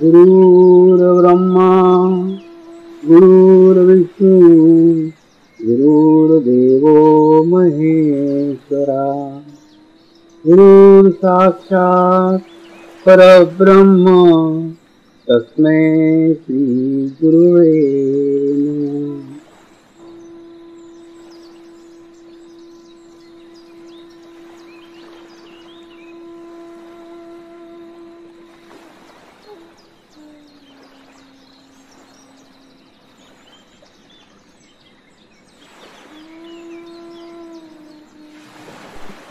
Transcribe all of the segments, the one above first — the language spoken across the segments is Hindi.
गुरुर्ब्रह्मा गुरुर्विष्णु गुरुर्देवो महेश्वरा गुरुर्साक्षात् परब्रह्म तस्मै श्री गुरुवे नमः।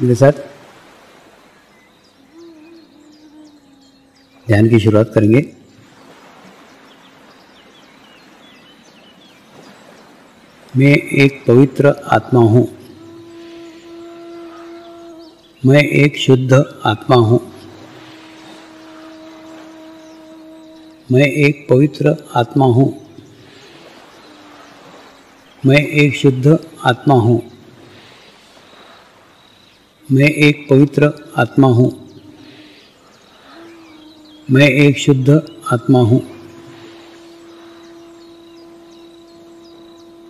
मेरे साथ ध्यान की शुरुआत करेंगे। मैं एक पवित्र आत्मा हूँ। मैं एक शुद्ध आत्मा हूँ। मैं एक पवित्र आत्मा हूँ। मैं एक शुद्ध आत्मा हूँ। मैं एक पवित्र आत्मा हूँ। मैं एक शुद्ध आत्मा हूँ।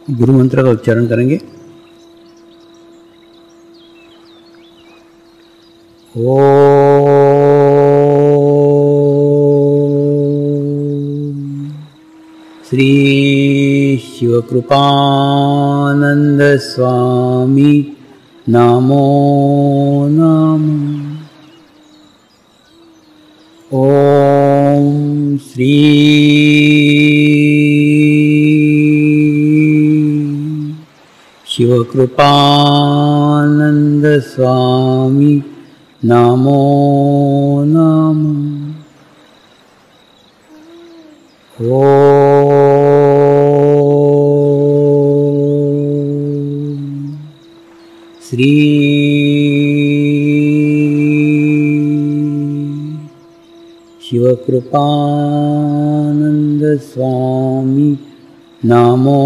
गुरु मंत्र का उच्चारण करेंगे। ओम श्री शिवकृपानंद स्वामी नमो नमः। ओम श्री शिवकृपानंद स्वामी नमो नमः। ओम श्री शिवकृपानंद स्वामी नमो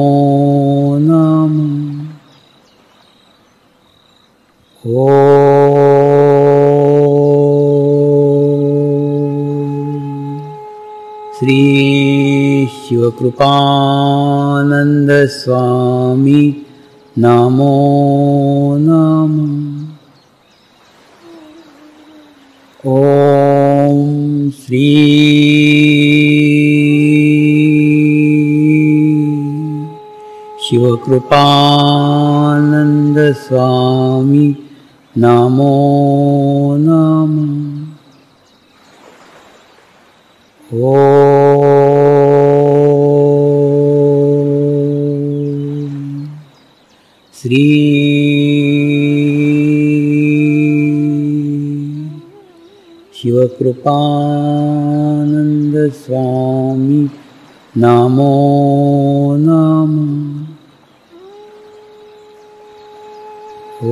नमः। ओम श्री शिवकृपानंद स्वामी नमो नमः। ओम श्री शिवकृपानंद स्वामी नमो नमः। ओम श्री शिवकृपानंद स्वामी नमो नमः।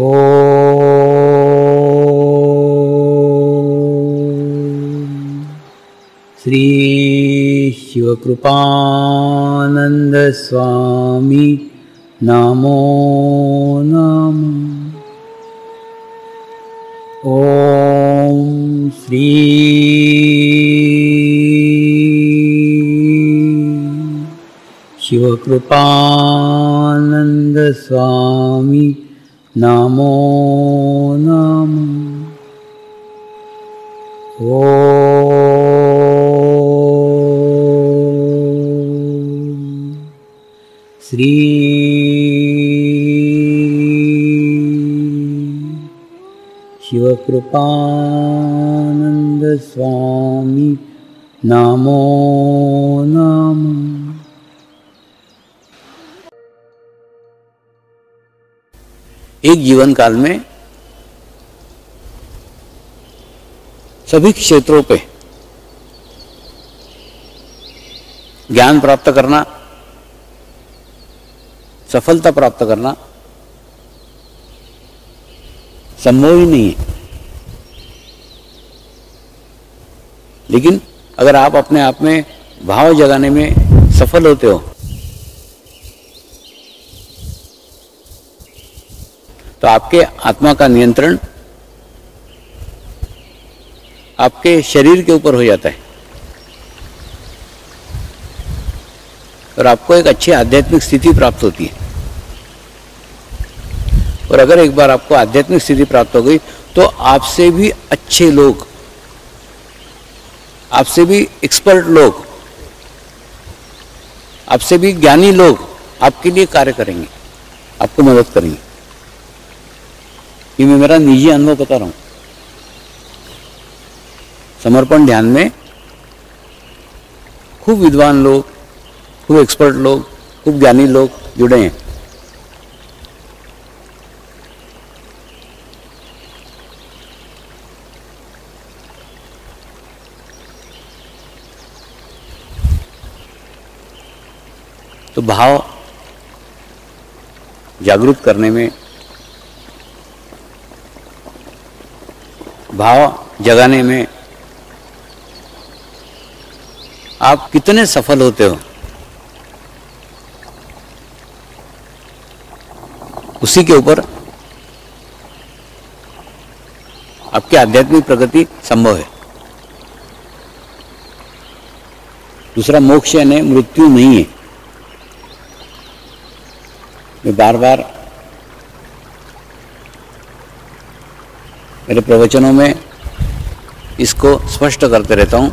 ओम श्री शिवकृपानंद स्वामी नमो नमः। ओम श्री शिवकृपानंद स्वामी नमो नमः। ओम श्री शिवकृपानंद स्वामी नमो नमः। एक जीवन काल में सभी क्षेत्रों पे ज्ञान प्राप्त करना, सफलता प्राप्त करना संभव ही नहीं है। लेकिन अगर आप अपने आप में भाव जगाने में सफल होते हो तो आपके आत्मा का नियंत्रण आपके शरीर के ऊपर हो जाता है। और आपको एक अच्छी आध्यात्मिक स्थिति प्राप्त होती है। और अगर एक बार आपको आध्यात्मिक स्थिति प्राप्त हो गई तो आपसे भी अच्छे लोग, आपसे भी एक्सपर्ट लोग, आपसे भी ज्ञानी लोग आपके लिए कार्य करेंगे, आपको मदद करेंगे। ये मैं मेरा निजी अनुभव बता रहा हूं। समर्पण ध्यान में खूब विद्वान लोग, खूब एक्सपर्ट लोग, खूब ज्ञानी लोग जुड़े हैं। तो भाव जागरूक करने में, भाव जगाने में आप कितने सफल होते हो, उसी के ऊपर आपकी आध्यात्मिक प्रगति संभव है। दूसरा, मोक्ष यानी मृत्यु नहीं है। मैं बार बार मेरे प्रवचनों में इसको स्पष्ट करते रहता हूं।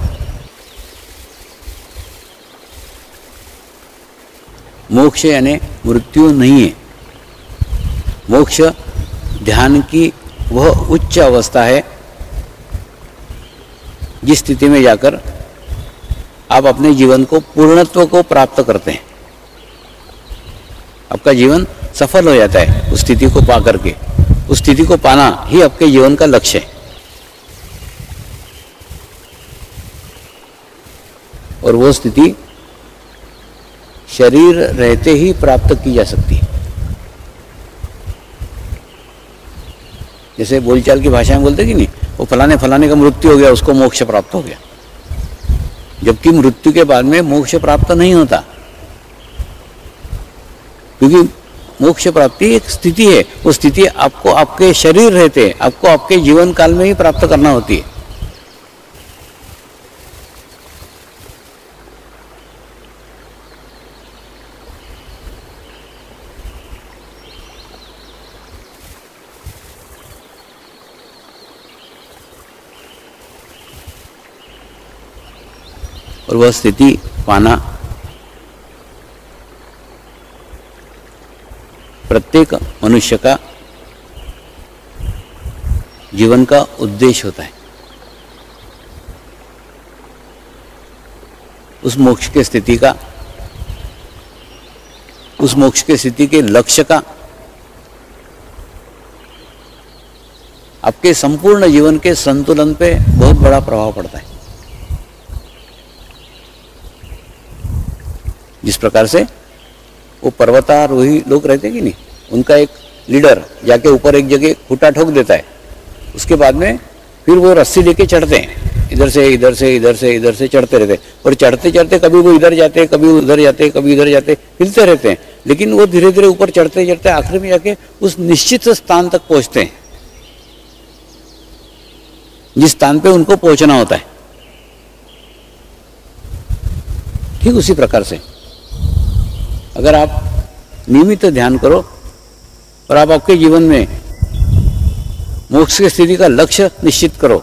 मोक्ष यानी मृत्यु नहीं है। मोक्ष ध्यान की वह उच्च अवस्था है जिस स्थिति में जाकर आप अपने जीवन को पूर्णत्व को प्राप्त करते हैं। आपका जीवन सफल हो जाता है उस स्थिति को पा करके। उस स्थिति को पाना ही आपके जीवन का लक्ष्य है। और वो स्थिति शरीर रहते ही प्राप्त की जा सकती है। जैसे बोलचाल की भाषा में बोलते कि नहीं, वो फलाने फलाने का मृत्यु हो गया, उसको मोक्ष प्राप्त हो गया। जबकि मृत्यु के बाद में मोक्ष प्राप्त नहीं होता, क्योंकि मोक्ष प्राप्ति एक स्थिति है। वो स्थिति आपको आपके शरीर रहते, आपको आपके जीवन काल में ही प्राप्त करना होती है। और वह स्थिति पाना प्रत्येक मनुष्य का जीवन का उद्देश्य होता है। उस मोक्ष की स्थिति का, उस मोक्ष की स्थिति के लक्ष्य का आपके संपूर्ण जीवन के संतुलन पे बहुत बड़ा प्रभाव पड़ता है। जिस प्रकार से वो पर्वतारोही लोग रहते कि नहीं, उनका एक लीडर जाके ऊपर एक जगह खूंटा ठोक देता है, उसके बाद में फिर वो रस्सी लेके चढ़ते हैं, इधर से इधर से इधर से इधर से चढ़ते रहते हैं। और चढ़ते चढ़ते कभी वो इधर जाते, कभी उधर जाते, कभी इधर जाते, हिलते रहते हैं। लेकिन वो धीरे धीरे ऊपर चढ़ते चढ़ते आखिर में जाके उस निश्चित स्थान तक पहुंचते हैं जिस स्थान पे उनको पहुंचना होता है। ठीक उसी प्रकार से अगर आप नियमित ध्यान करो और आप आपके जीवन में मोक्ष की स्थिति का लक्ष्य निश्चित करो,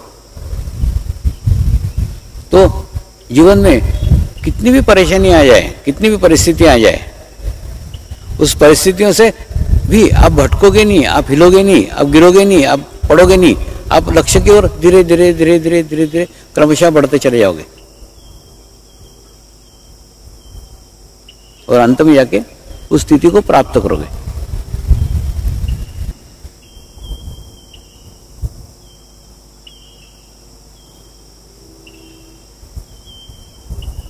तो जीवन में कितनी भी परेशानी आ जाए, कितनी भी परिस्थितियां आ जाए, उस परिस्थितियों से भी आप भटकोगे नहीं, आप हिलोगे नहीं, आप गिरोगे नहीं, आप पड़ोगे नहीं। आप लक्ष्य की ओर धीरे धीरे धीरे धीरे धीरे धीरे क्रमशः बढ़ते चले जाओगे और अंत में जाके उस स्थिति को प्राप्त करोगे।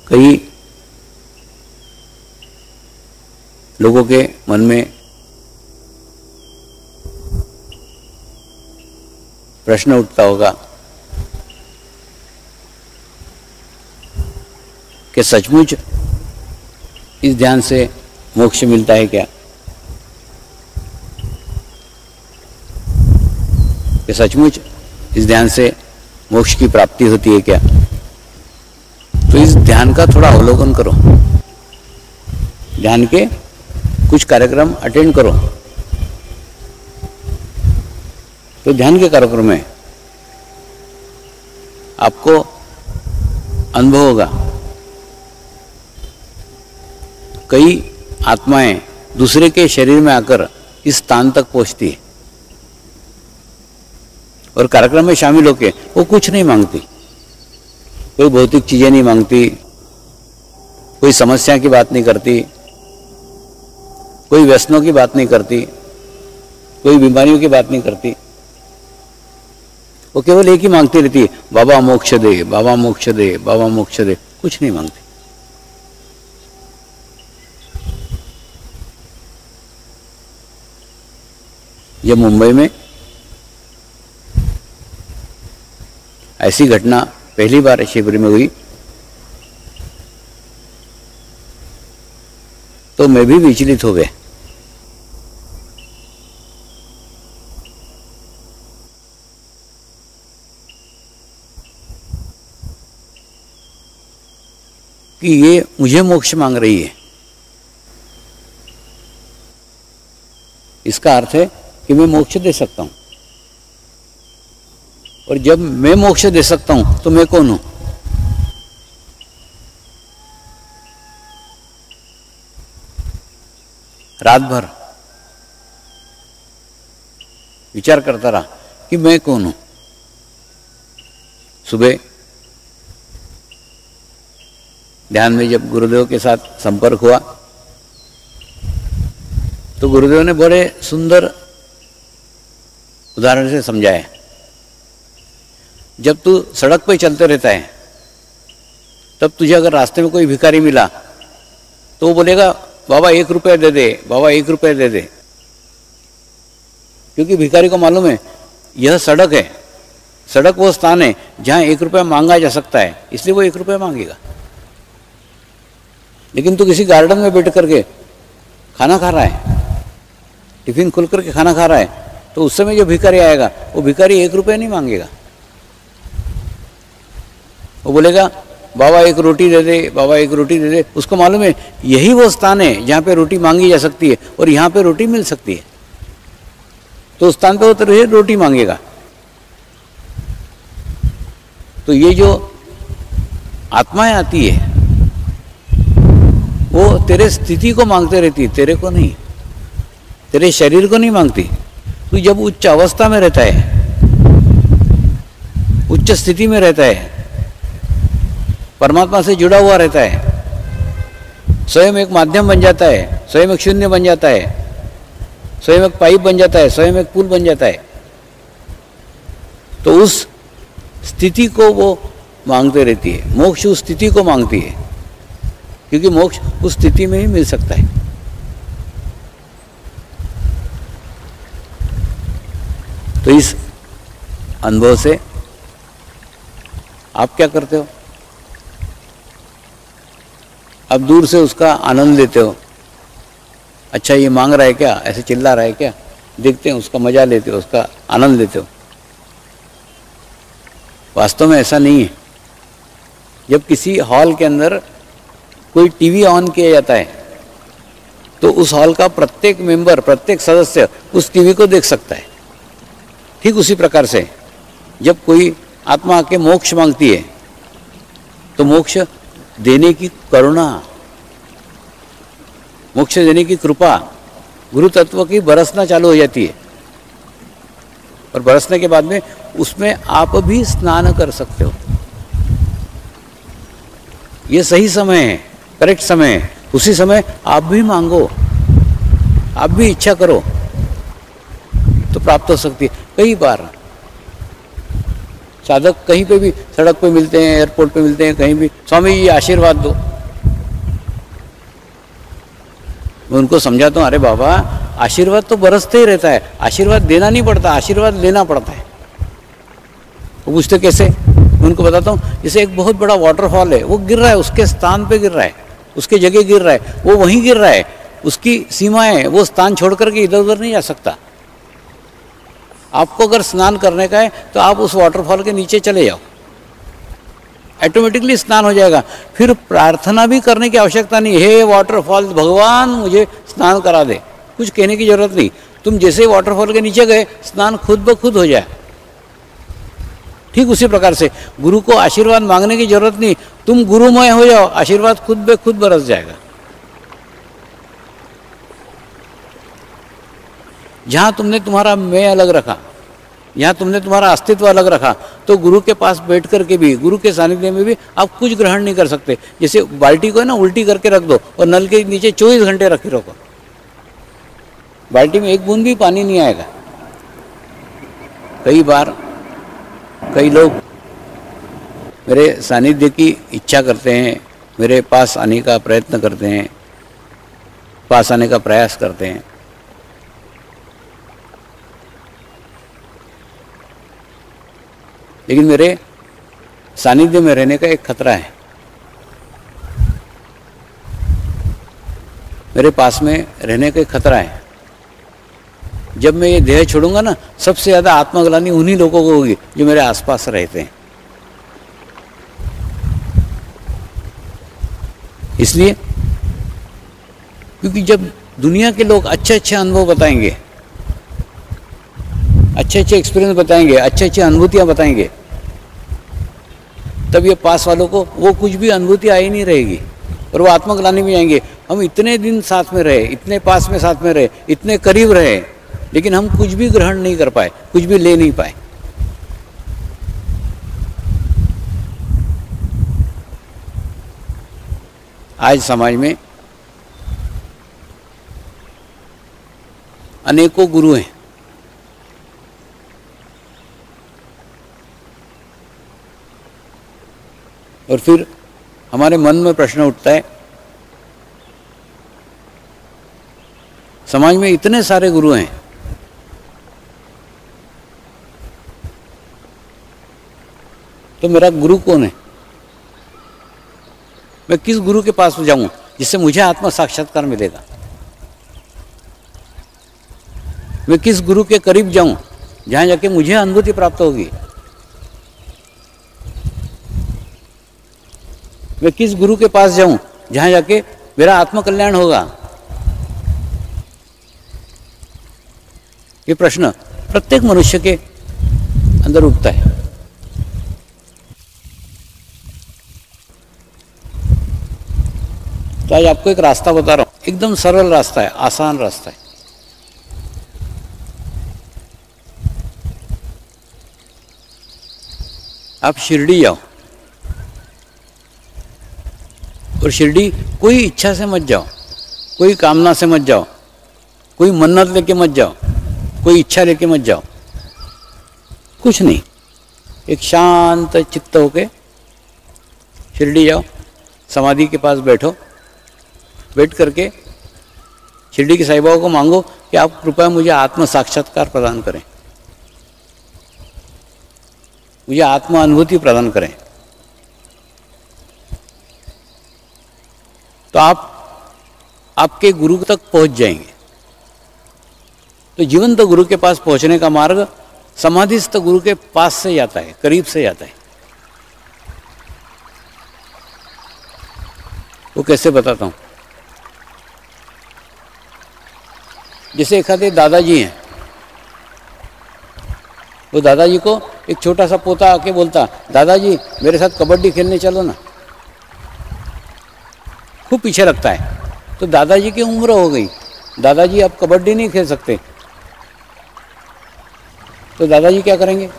कई लोगों के मन में प्रश्न उठता होगा कि सचमुच इस ध्यान से मोक्ष मिलता है क्या? कि सचमुच इस ध्यान से मोक्ष की प्राप्ति होती है क्या? तो इस ध्यान का थोड़ा अवलोकन करो। ध्यान के कुछ कार्यक्रम अटेंड करो, तो ध्यान के कार्यक्रम में आपको अनुभव होगा कई आत्माएं दूसरे के शरीर में आकर इस स्थान तक पहुंचती है और कार्यक्रम में शामिल होकर वो कुछ नहीं मांगती, कोई भौतिक चीजें नहीं मांगती, कोई समस्या की बात नहीं करती, कोई व्यसनों की बात नहीं करती, कोई बीमारियों की बात नहीं करती। वो केवल एक ही मांगती रहती है, बाबा मोक्ष दे, बाबा मोक्ष दे, बाबा मोक्ष दे, कुछ नहीं मांगती। जब मुंबई में ऐसी घटना पहली बार शिविर में हुई तो मैं भी विचलित हो गया। कि ये मुझे मोक्ष मांग रही है। इसका अर्थ है कि मैं मोक्ष दे सकता हूं, और जब मैं मोक्ष दे सकता हूं तो मैं कौन हूं? रात भर विचार करता रहा कि मैं कौन हूं। सुबह ध्यान में जब गुरुदेव के साथ संपर्क हुआ तो गुरुदेव ने बड़े सुंदर उदाहरण से समझाया। जब तू सड़क पे चलते रहता है तब तुझे अगर रास्ते में कोई भिखारी मिला तो वो बोलेगा बाबा 1 रुपया दे दे, बाबा 1 रुपया दे दे, क्योंकि भिखारी को मालूम है यह सड़क है, सड़क वो स्थान है जहां 1 रुपया मांगा जा सकता है, इसलिए वो 1 रुपया मांगेगा। लेकिन तू किसी गार्डन में बैठ करके खाना खा रहा है, टिफिन खोल करके खाना खा रहा है, तो उस समय जो भिखारी आएगा वो भिखारी 1 रुपया नहीं मांगेगा, वो बोलेगा बाबा 1 रोटी दे दे, बाबा 1 रोटी दे दे। उसको मालूम है यही वो स्थान है जहाँ पे रोटी मांगी जा सकती है और यहाँ पे रोटी मिल सकती है, तो उस स्थान पे वो तेरे रोटी मांगेगा। तो ये जो आत्माएं आती है वो तेरे स्थिति को मांगते रहती है, तेरे को नहीं, तेरे शरीर को नहीं मांगती। तू जब उच्च अवस्था में रहता है, उच्च स्थिति में रहता है, परमात्मा से जुड़ा हुआ रहता है, स्वयं एक माध्यम बन जाता है, स्वयं एक शून्य बन जाता है, स्वयं एक पाइप बन जाता है, स्वयं एक पुल बन जाता है, तो उस स्थिति को वो मांगते रहती है। मोक्ष उस स्थिति को मांगती है, क्योंकि मोक्ष उस स्थिति में ही मिल सकता है। तो इस अनुभव से आप क्या करते हो? अब दूर से उसका आनंद लेते हो। अच्छा ये मांग रहा है क्या, ऐसे चिल्ला रहा है क्या, देखते हैं, उसका मजा लेते हो, उसका आनंद लेते हो। वास्तव में ऐसा नहीं है। जब किसी हॉल के अंदर कोई टीवी ऑन किया जाता है तो उस हॉल का प्रत्येक मेंबर, प्रत्येक सदस्य उस टीवी को देख सकता है। ठीक उसी प्रकार से जब कोई आत्मा आके मोक्ष मांगती है तो मोक्ष देने की करुणा, मोक्ष देने की कृपा गुरु तत्व की बरसना चालू हो जाती है, और बरसने के बाद में उसमें आप भी स्नान कर सकते हो। ये सही समय है, करेक्ट समय है। उसी समय आप भी मांगो, आप भी इच्छा करो तो प्राप्त हो सकती है। कई बार साधक कहीं पे भी, सड़क पे मिलते हैं, एयरपोर्ट पे मिलते हैं, कहीं भी, स्वामी जी आशीर्वाद दो। मैं उनको समझाता हूँ, अरे बाबा आशीर्वाद तो बरसते ही रहता है, आशीर्वाद देना नहीं पड़ता, आशीर्वाद लेना पड़ता है। वो पूछते कैसे? मैं उनको बताता हूँ, जैसे एक बहुत बड़ा वाटरफॉल है, वो गिर रहा है, उसके स्थान पे गिर रहा है, उसके जगह गिर रहा है, वो वहीं गिर रहा है, उसकी सीमाएं, वो स्थान छोड़ करके इधर उधर नहीं जा सकता। आपको अगर स्नान करने का है तो आप उस वाटरफॉल के नीचे चले जाओ, ऑटोमेटिकली स्नान हो जाएगा। फिर प्रार्थना भी करने की आवश्यकता नहीं, हे वाटरफॉल भगवान मुझे स्नान करा दे, कुछ कहने की जरूरत नहीं। तुम जैसे वाटरफॉल के नीचे गए, स्नान खुद ब खुद हो जाए। ठीक उसी प्रकार से गुरु को आशीर्वाद मांगने की जरूरत नहीं, तुम गुरुमय हो जाओ, आशीर्वाद खुद ब खुद बरस जाएगा। जहां तुमने तुम्हारा मैं अलग रखा, यहाँ तुमने तुम्हारा अस्तित्व अलग रखा, तो गुरु के पास बैठ करके भी, गुरु के सानिध्य में भी आप कुछ ग्रहण नहीं कर सकते। जैसे बाल्टी को है ना उल्टी करके रख दो और नल के नीचे 24 घंटे रखे रखो, बाल्टी में एक बूंद भी पानी नहीं आएगा। कई बार कई लोग मेरे सानिध्य की इच्छा करते हैं, मेरे पास आने का प्रयत्न करते हैं, पास आने का प्रयास करते हैं, लेकिन मेरे सानिध्य में रहने का एक खतरा है। मेरे पास में रहने का एक खतरा है। जब मैं ये देह छोड़ूंगा ना, सबसे ज़्यादा आत्मग्लानि उन्हीं लोगों को होगी जो मेरे आसपास रहते हैं। इसलिए क्योंकि जब दुनिया के लोग अच्छे अच्छे अनुभव बताएंगे, अच्छे अच्छे एक्सपीरियंस बताएंगे, अच्छे अच्छे अनुभूतियां बताएंगे, तब ये पास वालों को वो कुछ भी अनुभूति आई नहीं रहेगी और वो आत्मग्लानि में जाएंगे। हम इतने दिन साथ में रहे, इतने पास में साथ में रहे, इतने करीब रहे, लेकिन हम कुछ भी ग्रहण नहीं कर पाए, कुछ भी ले नहीं पाए। आज समाज में अनेकों गुरु हैं, और फिर हमारे मन में प्रश्न उठता है, समाज में इतने सारे गुरु हैं, तो मेरा गुरु कौन है? मैं किस गुरु के पास जाऊं जिससे मुझे आत्म साक्षात्कार मिलेगा? मैं किस गुरु के करीब जाऊं जहां जाके मुझे अनुभूति प्राप्त होगी? मैं किस गुरु के पास जाऊं जहां जाके मेरा आत्मकल्याण होगा? ये प्रश्न प्रत्येक मनुष्य के अंदर उठता है। तो आज आपको एक रास्ता बता रहा हूं, एकदम सरल रास्ता है, आसान रास्ता है। आप शिरडी जाओ, और शिरडी कोई इच्छा से मत जाओ, कोई कामना से मत जाओ, कोई मन्नत लेके मत जाओ, कोई इच्छा लेके मत जाओ, कुछ नहीं। एक शांत चित्त होके शिरडी जाओ, समाधि के पास बैठो, बैठ करके शिरडी के साईं बाबा को मांगो कि आप कृपया मुझे आत्म साक्षात्कार प्रदान करें, मुझे आत्म अनुभूति प्रदान करें। तो आप आपके गुरु तक पहुंच जाएंगे। तो जीवंत गुरु के पास पहुंचने का मार्ग समाधिस्थ गुरु के पास से जाता है, करीब से जाता है। वो कैसे बताता हूं। जैसे एक आधे दादाजी हैं, वो दादाजी को एक छोटा सा पोता आके बोलता, दादाजी मेरे साथ कबड्डी खेलने चलो ना। खूब पीछे लगता है। तो दादाजी की उम्र हो गई, दादाजी अब कबड्डी नहीं खेल सकते। तो दादाजी क्या करेंगे?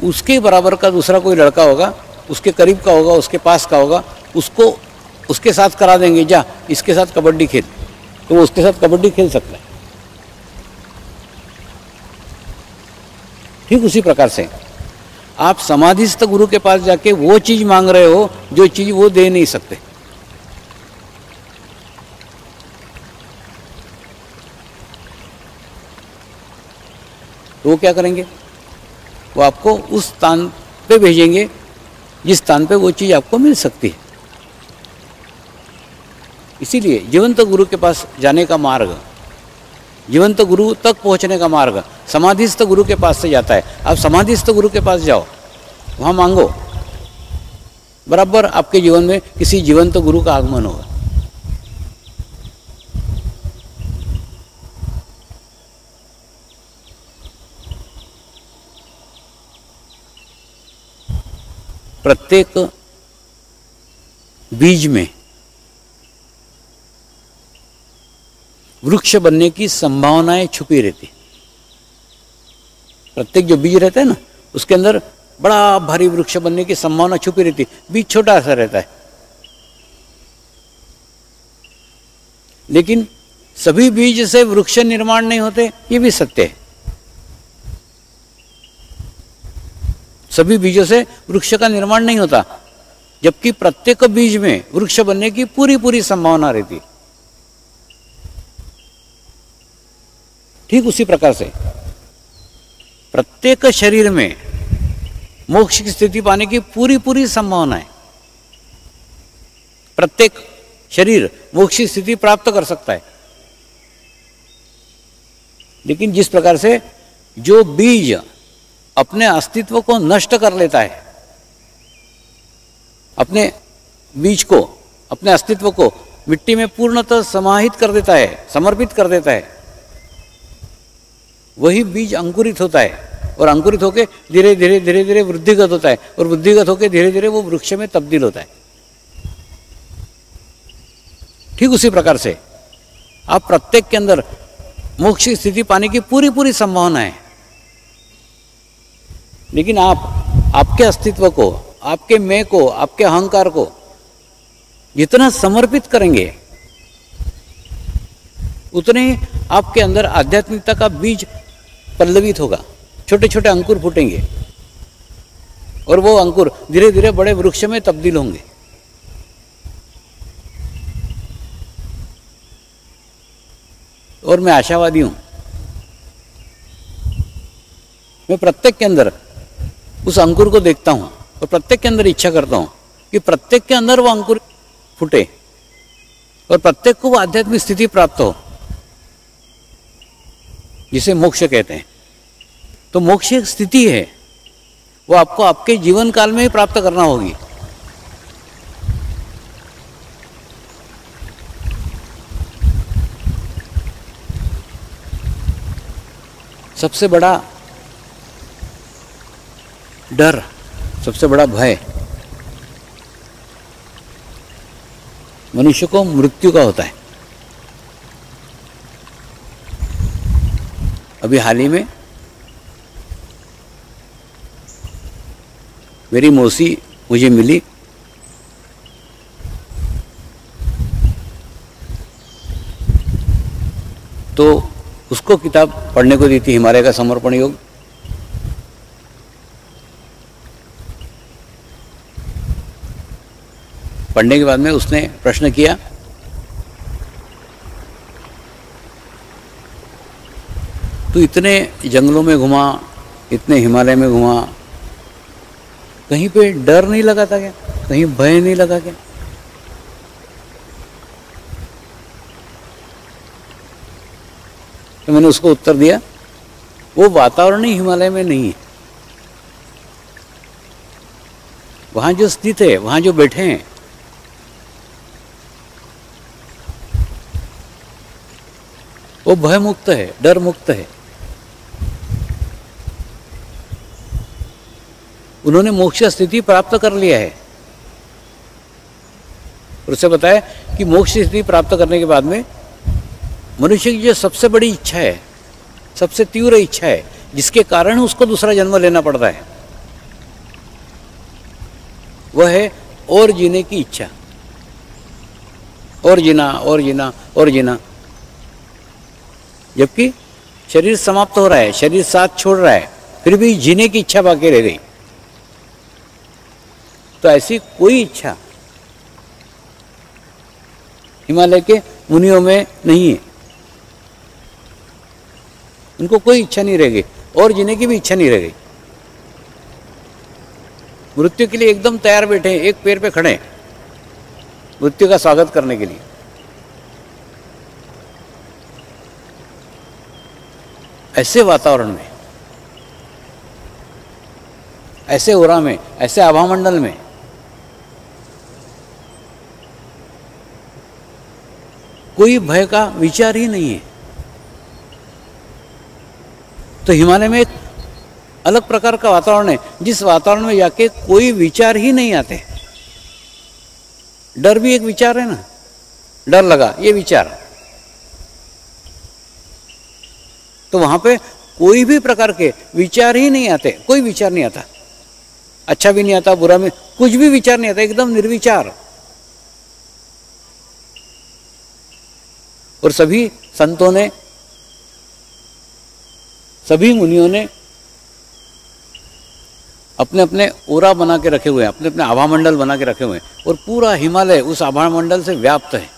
उसके बराबर का दूसरा कोई लड़का होगा, उसके करीब का होगा, उसके पास का होगा, उसको उसके साथ करा देंगे, जा इसके साथ कबड्डी खेल। तो वो उसके साथ कबड्डी खेल सकता है। ठीक उसी प्रकार से आप समाधिस्थ गुरु के पास जाके वो चीज मांग रहे हो जो चीज वो दे नहीं सकते। तो वो क्या करेंगे? वो आपको उस स्थान पे भेजेंगे जिस स्थान पे वो चीज आपको मिल सकती है। इसीलिए जीवंत गुरु के पास जाने का मार्ग, जीवंत गुरु तक पहुंचने का मार्ग समाधिस्थ गुरु के पास से जाता है। आप समाधिस्थ गुरु के पास जाओ, वहां मांगो बराबर आपके जीवन में किसी जीवंत गुरु का आगमन होगा। प्रत्येक बीज में वृक्ष बनने की संभावनाएं छुपी रहती। प्रत्येक जो बीज रहता है ना, उसके अंदर बड़ा भारी वृक्ष बनने की संभावना छुपी रहती। बीज छोटा सा रहता है, लेकिन सभी बीज से वृक्ष निर्माण नहीं होते, ये भी सत्य है। सभी बीजों से वृक्ष का निर्माण नहीं होता, जबकि प्रत्येक बीज में वृक्ष बनने की पूरी पूरी संभावना रहती। ठीक उसी प्रकार से प्रत्येक शरीर में मोक्ष की स्थिति पाने की पूरी पूरी संभावना है। प्रत्येक शरीर मोक्ष की स्थिति प्राप्त कर सकता है, लेकिन जिस प्रकार से जो बीज अपने अस्तित्व को नष्ट कर लेता है, अपने बीज को, अपने अस्तित्व को मिट्टी में पूर्णतः समाहित कर देता है, समर्पित कर देता है, वही बीज अंकुरित होता है और अंकुरित होकर धीरे धीरे धीरे धीरे वृद्धिगत होता है और वृद्धिगत होकर धीरे धीरे वो वृक्ष में तब्दील होता है। ठीक उसी प्रकार से आप प्रत्येक के अंदर मोक्ष की स्थिति पाने की पूरी पूरी संभावना है, लेकिन आप आपके अस्तित्व को, आपके मैं को, आपके अहंकार को जितना समर्पित करेंगे, उतने ही आपके अंदर आध्यात्मिकता का बीज पल्लवित होगा। छोटे छोटे अंकुर फूटेंगे और वो अंकुर धीरे धीरे बड़े वृक्ष में तब्दील होंगे। और मैं आशावादी हूं, मैं प्रत्येक के अंदर उस अंकुर को देखता हूं और प्रत्येक के अंदर इच्छा करता हूं कि प्रत्येक के अंदर वो अंकुर फूटे और प्रत्येक को वो आध्यात्मिक स्थिति प्राप्त हो, जिसे मोक्ष कहते हैं। तो मोक्ष एक स्थिति है, वो आपको आपके जीवन काल में ही प्राप्त करना होगी। सबसे बड़ा डर, सबसे बड़ा भय मनुष्य को मृत्यु का होता है। अभी हाल ही में मेरी मौसी मुझे मिली, तो उसको किताब पढ़ने को दी थी, हिमालय का समर्पण योग। पढ़ने के बाद में उसने प्रश्न किया, तू इतने जंगलों में घुमा, इतने हिमालय में घुमा, कहीं पे डर नहीं लगा था क्या? कहीं भय नहीं लगा क्या? तो मैंने उसको उत्तर दिया, वो वातावरण ही हिमालय में नहीं है। वहां जो स्थित है, वहां जो बैठे हैं, वो भय मुक्त है, डर मुक्त है। उन्होंने मोक्ष स्थिति प्राप्त कर लिया है। और उसे बताया कि मोक्ष स्थिति प्राप्त करने के बाद में मनुष्य की जो सबसे बड़ी इच्छा है, सबसे तीव्र इच्छा है, जिसके कारण उसको दूसरा जन्म लेना पड़ता है, वह है और जीने की इच्छा। और जीना, और जीना, और जीना। जबकि शरीर समाप्त हो रहा है, शरीर साथ छोड़ रहा है, फिर भी जीने की इच्छा बाकी रह गई। तो ऐसी कोई इच्छा हिमालय के मुनियों में नहीं है। उनको कोई इच्छा नहीं रह गई और जीने की भी इच्छा नहीं रह गई। मृत्यु के लिए एकदम तैयार बैठे हैं, एक पैर पे खड़े, मृत्यु का स्वागत करने के लिए। ऐसे वातावरण में, ऐसे ओरा में, ऐसे आभामंडल में कोई भय का विचार ही नहीं है। तो हिमालय में एक अलग प्रकार का वातावरण है, जिस वातावरण में जाके कोई विचार ही नहीं आते। डर भी एक विचार है ना, डर लगा, ये विचार। तो वहां पे कोई भी प्रकार के विचार ही नहीं आते, कोई विचार नहीं आता, अच्छा भी नहीं आता, बुरा भी, कुछ भी विचार नहीं आता, एकदम निर्विचार। और सभी संतों ने, सभी मुनियों ने अपने अपने ओरा बना के रखे हुए हैं, अपने अपने आभा मंडल बना के रखे हुए हैं, और पूरा हिमालय उस आभा मंडल से व्याप्त है।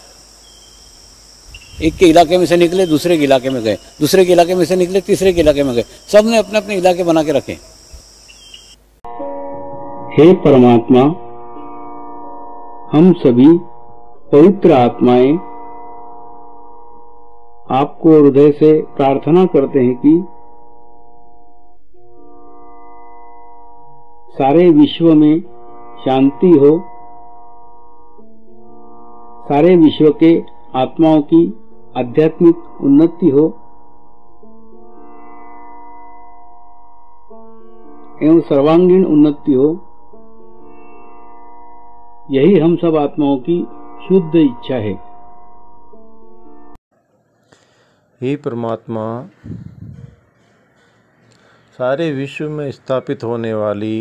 एक के इलाके में से निकले दूसरे के इलाके में गए, दूसरे के इलाके में से निकले तीसरे के इलाके में गए, सब ने अपने अपने इलाके बना के रखे। हे परमात्मा, हम सभी पवित्र आत्माएं आपको हृदय से प्रार्थना करते हैं कि सारे विश्व में शांति हो, सारे विश्व के आत्माओं की आध्यात्मिक उन्नति हो एवं सर्वांगीण उन्नति हो। यही हम सब आत्माओं की शुद्ध इच्छा है। हे परमात्मा, सारे विश्व में स्थापित होने वाली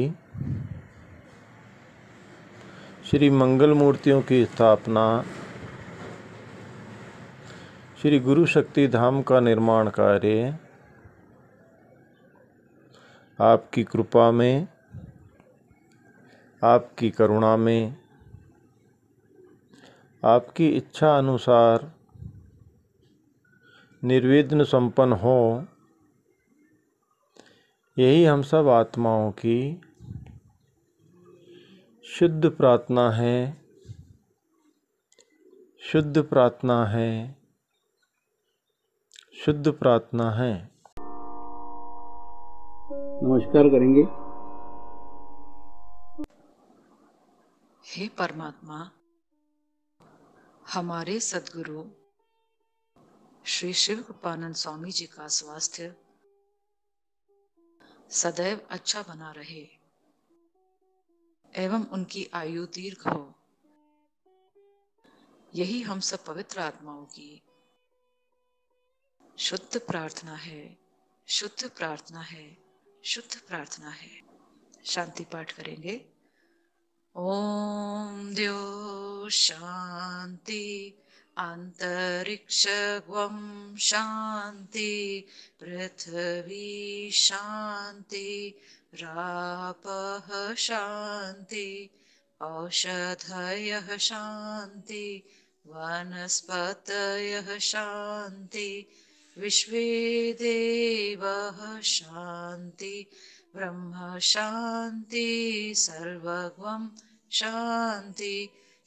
श्री मंगल मूर्तियों की स्थापना, श्री गुरु शक्ति धाम का निर्माण कार्य आपकी कृपा में, आपकी करुणा में, आपकी इच्छा अनुसार निर्विघ्न संपन्न हो, यही हम सब आत्माओं की शुद्ध प्रार्थना है, शुद्ध प्रार्थना है, शुद्ध प्रार्थना है। नमस्कार करेंगे। हे परमात्मा, हमारे सद्गुरु श्री शिव कृपानंद स्वामी जी का स्वास्थ्य सदैव अच्छा बना रहे एवं उनकी आयु दीर्घ हो, यही हम सब पवित्र आत्माओं की शुद्ध प्रार्थना है, शुद्ध प्रार्थना है, शुद्ध प्रार्थना है। शांति पाठ करेंगे। ओम द्यो शांति अंतरिक्षगं शांति पृथ्वी शांति रापः शांति औषधयः शांति वनस्पतयः शांति विश्वे देवः शांति ब्रह्म शांति सर्वगं शांति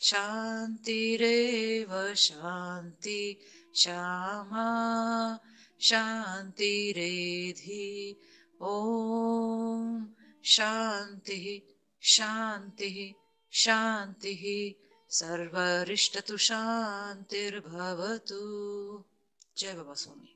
शांतिरेव शांति श्यामा शांतिरेधि। ओम शांति शांति शांति सर्वरिष्टतु शांतिर्भवतु। जय बाबा स्वामी।